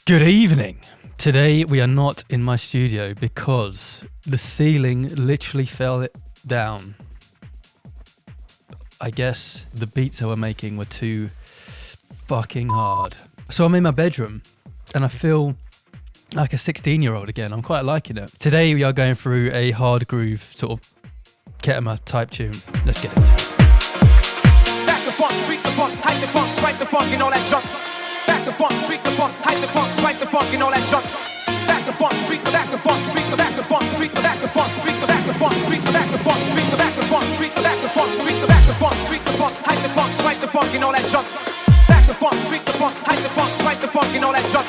Good evening. Today we are not in my studio because the ceiling literally fell down. I guess the beats I were making were too fucking hard. So I'm in my bedroom and I feel like a 16-year-old again. I'm quite liking it. Today we are going through a hard groove sort of KETTAMA type tune. Let's get into it. Back the funk, freak the funk, hype the funk, swipe the funk and all that junk. Back the funk, freak the funk, hype the funk, swipe the funk and all that junk. Back the funk, freak the back the funk, freak the back the funk, freak the back the funk, freak the back the funk, freak the back the funk, freak the back the funk, freak the back the funk, freak the back the funk, freak the funk, hype the funk, swipe the funk and all that junk. Back the funk, freak the funk, hype the funk, swipe the funk and all that junk.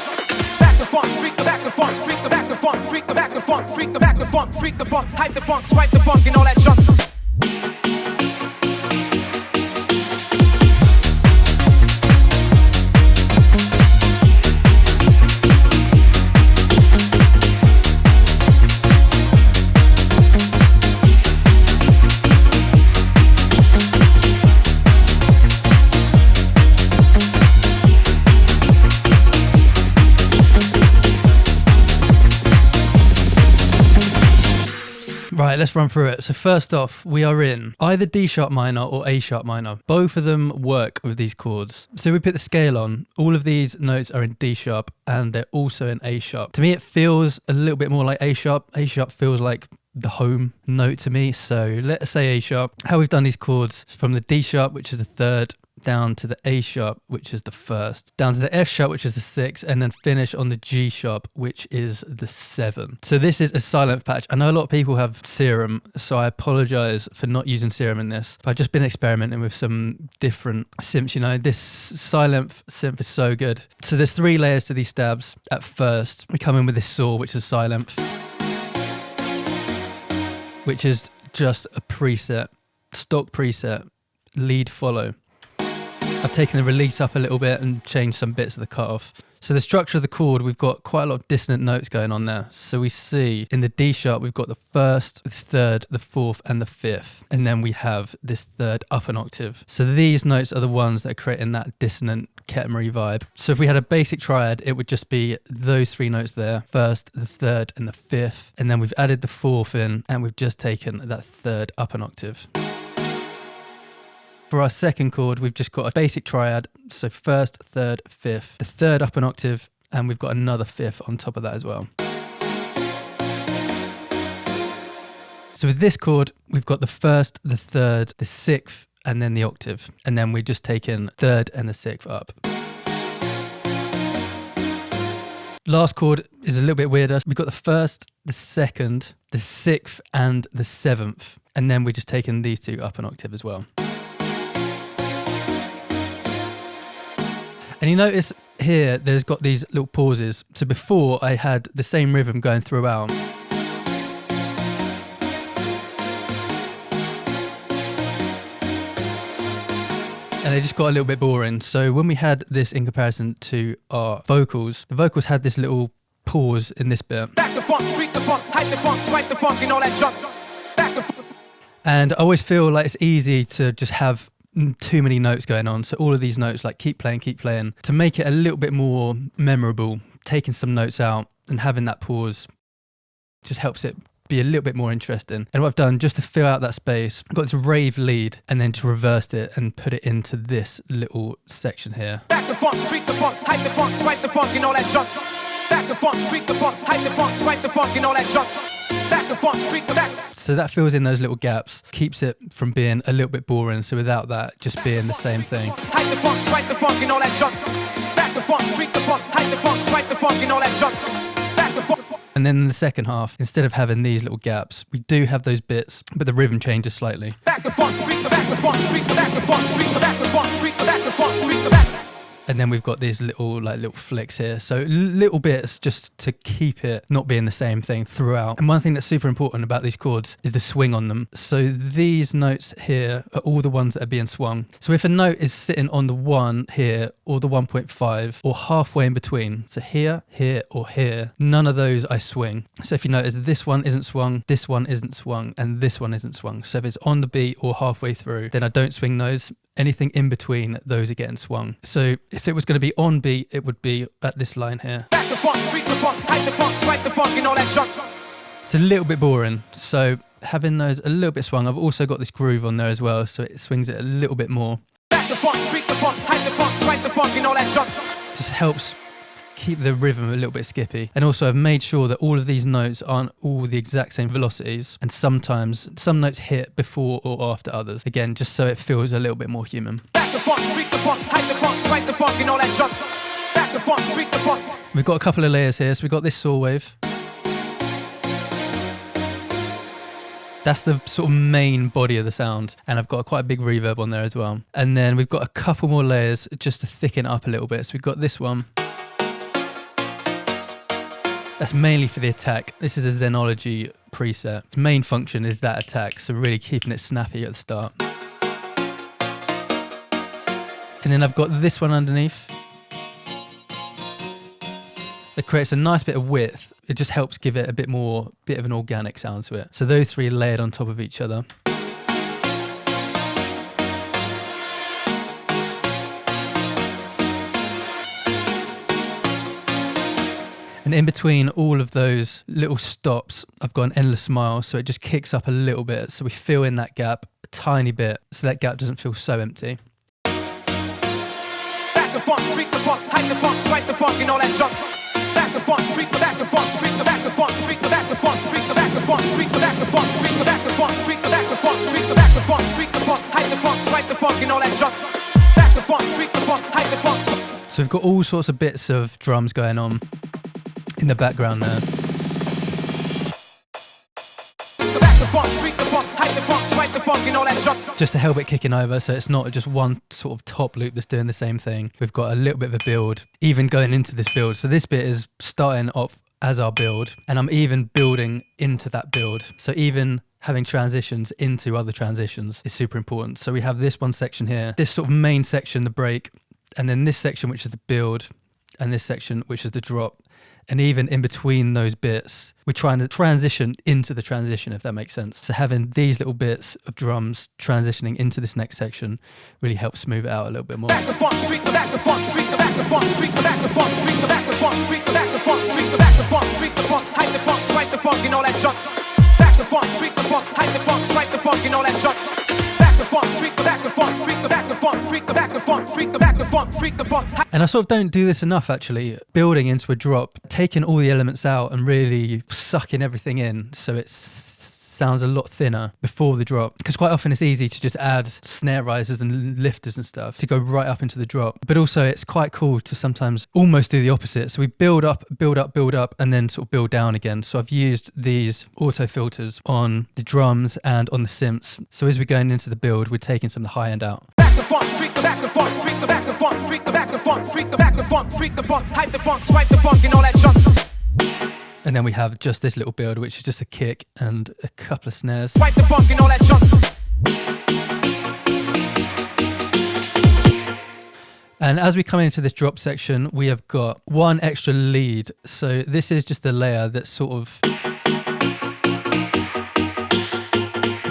Back the funk, freak the back the funk, freak the back the funk, freak the back the funk, freak the back the funk, freak the funk, hype the funk, swipe the funk and all that junk. Right, let's run through it. So first off, we are in either D sharp minor or A sharp minor. Both of them work with these chords. So we put the scale on. All of these notes are in D sharp and they're also in A sharp. To me, it feels a little bit more like A sharp. A sharp feels like the home note to me. So let's say A sharp. How we've done these chords from the D sharp, which is the third, down to the A sharp, which is the first, down to the F sharp, which is the sixth, and then finish on the G sharp, which is the seventh. So this is a silent patch. I know a lot of people have serum, so I apologize for not using serum in this, but I've just been experimenting with some different synths. You know, this silent synth is so good. So there's 3 layers to these stabs. At first, we come in with this saw, which is silent, which is just a preset, stock preset, lead follow. I've taken the release up a little bit and changed some bits of the cutoff. So the structure of the chord, we've got quite a lot of dissonant notes going on there. So we see in the D sharp, we've got the first, the third, the fourth, and the fifth. And then we have this third up an octave. So these notes are the ones that are creating that dissonant KETTAMA vibe. So if we had a basic triad, it would just be those 3 notes there, first, the third, and the fifth. And then we've added the fourth in, and we've just taken that third up an octave. For our second chord, we've just got a basic triad. So first, third, fifth, the third up an octave, and we've got another fifth on top of that as well. So with this chord, we've got the first, the third, the sixth, and then the octave. And then we just taken third and the sixth up. Last chord is a little bit weirder. We've got the first, the second, the sixth, and the seventh. And then we've just taken these 2 up an octave as well. And you notice here, there's got these little pauses. So before I had the same rhythm going throughout. And they just got a little bit boring. So when we had this in comparison to our vocals, the vocals had this little pause in this bit. Back the funk, freak the funk, hype the funk, swipe the funk and all that junk. Back the funk. And I always feel like it's easy to just have too many notes going on. So all of these notes, like keep playing. To make it a little bit more memorable, taking some notes out and having that pause just helps it be a little bit more interesting. And what I've done, just to fill out that space, I've got this rave lead and then to reverse it and put it into this little section here. Back the funk, freak the funk, hype the funk, swipe the funk and all that junk. Back the funk, freak the funk, hype the funk, swipe the funk and all that junk. Back the funk, freak the back. So that fills in those little gaps, keeps it from being a little bit boring. So without that, just being the same thing. Hype the funk, swipe the funk and all that junk. Back the funk, freak the funk, hype the funk, swipe the funk and all that junk. Back the funk. And then in the second half, instead of having these little gaps, we do have those bits, but the rhythm changes slightly. Back the funk, freak the back the funk, freak the back the funk, freak the back the funk, freak the back the funk, freak the back. And then we've got these little flicks here. So little bits just to keep it not being the same thing throughout. And one thing that's super important about these chords is the swing on them. So these notes here are all the ones that are being swung. So if a note is sitting on the 1 here or the 1.5 or halfway in between, so here, here or here, none of those I swing. So if you notice, this one isn't swung, this one isn't swung, and this one isn't swung. So if it's on the beat or halfway through, then I don't swing those. Anything in between, those are getting swung. So if it was going to be on beat, it would be at this line here. Back Back the funk, freak the funk, hype the funk, swipe the funk, and all that junk. It's a little bit boring, so having those a little bit swung, I've also got this groove on there as well, so it swings it a little bit more. Back the funk, freak the funk, hype the funk, swipe the funk, and all that junk. Just helps keep the rhythm a little bit skippy. And also I've made sure that all of these notes aren't all the exact same velocities, and sometimes some notes hit before or after others. Again, just so it feels a little bit more human. Back the funk, freak the funk, hype the funk, swipe the funk, and all that junk. Back the funk, freak the funk. We've got a couple of layers here. So we've got this saw wave. That's the sort of main body of the sound, and I've got quite a big reverb on there as well. And then we've got a couple more layers just to thicken it up a little bit. So we've got this one. That's mainly for the attack. This is a Xenology preset. Its main function is that attack, so really keeping it snappy at the start. And then I've got this one underneath. That creates a nice bit of width. It just helps give it a bit of an organic sound to it. So those three are layered on top of each other. And in between all of those little stops, I've got an endless smile, so it just kicks up a little bit. So we fill in that gap a tiny bit, so that gap doesn't feel so empty. Back the funk, freak the funk, hype the funk, swipe the funk, and all that junk. Back the funk, freak the back the funk, freak the back the funk, freak the back the funk, freak the back the funk, freak the back the funk, freak the back the funk, freak the back the funk, freak the back the funk, freak the funk, hype the funk, swipe the funk, and all that junk. Back the funk, freak the funk, hype the funk. So we've got all sorts of bits of drums going on in the background there. Just to help it kicking over, so it's not just one sort of top loop that's doing the same thing. We've got a little bit of a build, even going into this build. So this bit is starting off as our build, and I'm even building into that build. So even having transitions into other transitions is super important. So we have this one section here, this sort of main section, the break, and then this section, which is the build, and this section, which is the drop. And even in between those bits, we're trying to transition into the transition, if that makes sense. So having these little bits of drums transitioning into this next section really helps smooth it out a little bit more. Back the funk, freak the back the funk, freak the back the funk, freak the back the funk, freak the back the funk, freak the back the funk, freak the back the funk, freak the funk, hype the funk, swipe the funk, and all that junk. Back the funk, freak the funk, hype the funk, swipe the funk, and all that junk. Back the funk, freak the back the funk, freak the back the funk, freak the back the funk, freak the back the funk, freak the funk. And I sort of don't do this enough, actually, building into a drop, taking all the elements out and really sucking everything in so it sounds a lot thinner before the drop. Because quite often it's easy to just add snare risers and lifters and stuff to go right up into the drop. But also it's quite cool to sometimes almost do the opposite. So we build up, and then sort of build down again. So I've used these auto filters on the drums and on the synths. So as we're going into the build, we're taking some of the high end out. Back the funk, freak the back the funk, freak the back the funk, freak the back the funk, freak the back the funk, freak the funk, hype the funk, swipe the funk, and all that junk. And then we have just this little build, which is just a kick and a couple of snares. Swipe the funk and all that junk. And as we come into this drop section, we have got one extra lead. So this is just a layer that sort of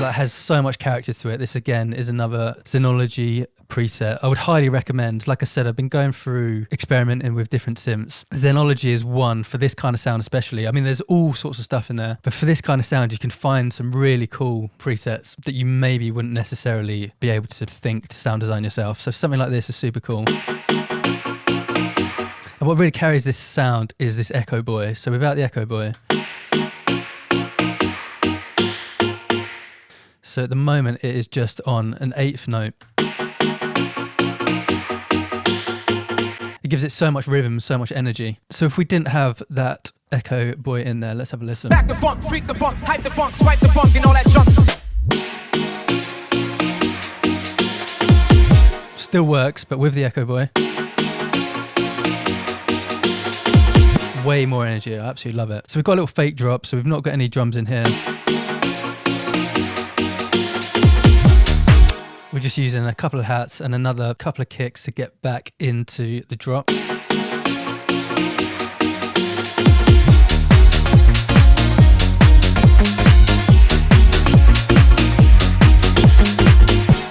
like has so much character to it. This again is another Xenology preset. I would highly recommend. Like I said, I've been going through experimenting with different synths. Xenology is one for this kind of sound especially. I mean, there's all sorts of stuff in there, but for this kind of sound, you can find some really cool presets that you maybe wouldn't necessarily be able to think to sound design yourself. So something like this is super cool. And what really carries this sound is this echo boy. So without the echo boy, so at the moment it is just on an 8th note. It gives it so much rhythm, so much energy. So if we didn't have that echo boy in there, let's have a listen. Back the funk, freak the funk, hype the funk, swipe the funk, and all that junk. Still works, but with the echo boy. Way more energy, I absolutely love it. So we've got a little fake drop, so we've not got any drums in here. We're just using a couple of hats and another couple of kicks to get back into the drop.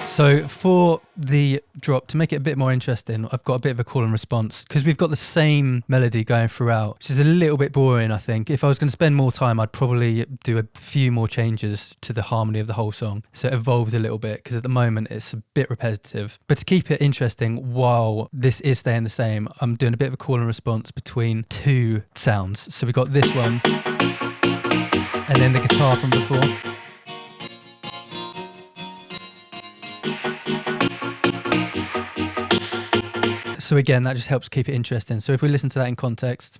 So for the drop, to make it a bit more interesting, I've got a bit of a call and response, because we've got the same melody going throughout, which is a little bit boring, I think. If I was going to spend more time, I'd probably do a few more changes to the harmony of the whole song, so it evolves a little bit, because at the moment it's a bit repetitive. But to keep it interesting while this is staying the same, I'm doing a bit of a call and response between two sounds. So we got this one, and then the guitar from before. So again, that just helps keep it interesting. So if we listen to that in context.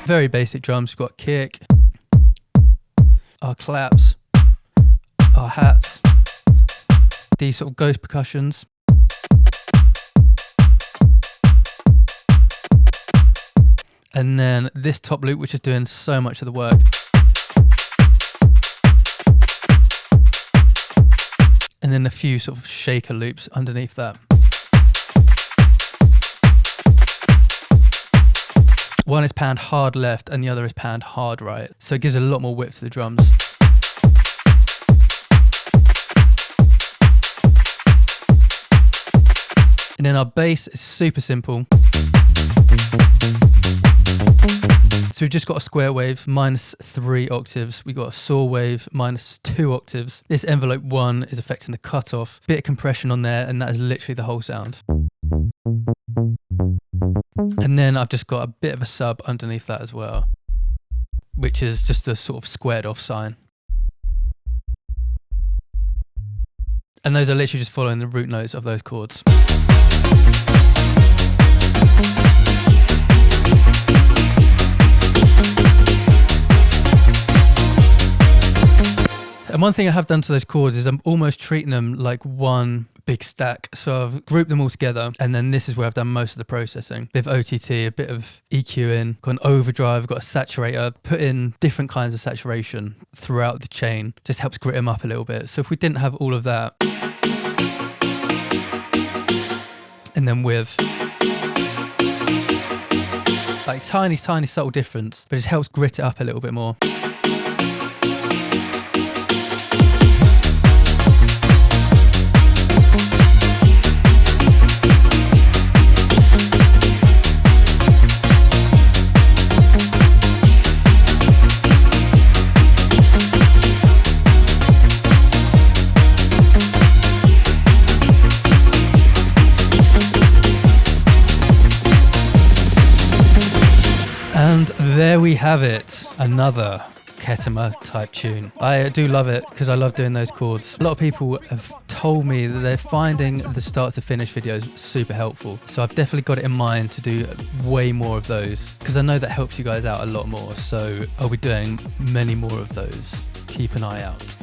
Very basic drums. We've got kick, our claps, our hats, these sort of ghost percussions. And then this top loop, which is doing so much of the work. And then a few sort of shaker loops underneath that. One is panned hard left and the other is panned hard right. So it gives a lot more width to the drums. And then our bass is super simple. So we've just got a square wave -3 octaves. We've got a saw wave -2 octaves. This envelope 1 is affecting the cutoff. Bit of compression on there, and that is literally the whole sound. And then I've just got a bit of a sub underneath that as well, which is just a sort of squared off sign. And those are literally just following the root notes of those chords. And one thing I have done to those chords is I'm almost treating them like one big stack. So I've grouped them all together, and then this is where I've done most of the processing. Bit of OTT, a bit of EQing, got an overdrive, got a saturator, put in different kinds of saturation throughout the chain. Just helps grit them up a little bit. So if we didn't have all of that, and then with like tiny subtle difference, but it just helps grit it up a little bit more. And there we have it, another KETTAMA type tune. I do love it because I love doing those chords. A lot of people have told me that they're finding the start to finish videos super helpful. So I've definitely got it in mind to do way more of those, because I know that helps you guys out a lot more. So I'll be doing many more of those. Keep an eye out.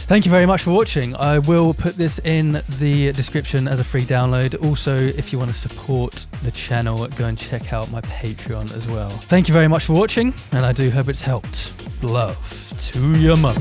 Thank you very much for watching. I will put this in the description as a free download. Also, if you want to support the channel, go and check out my Patreon as well. Thank you very much for watching, and I do hope it's helped. Love to your mum.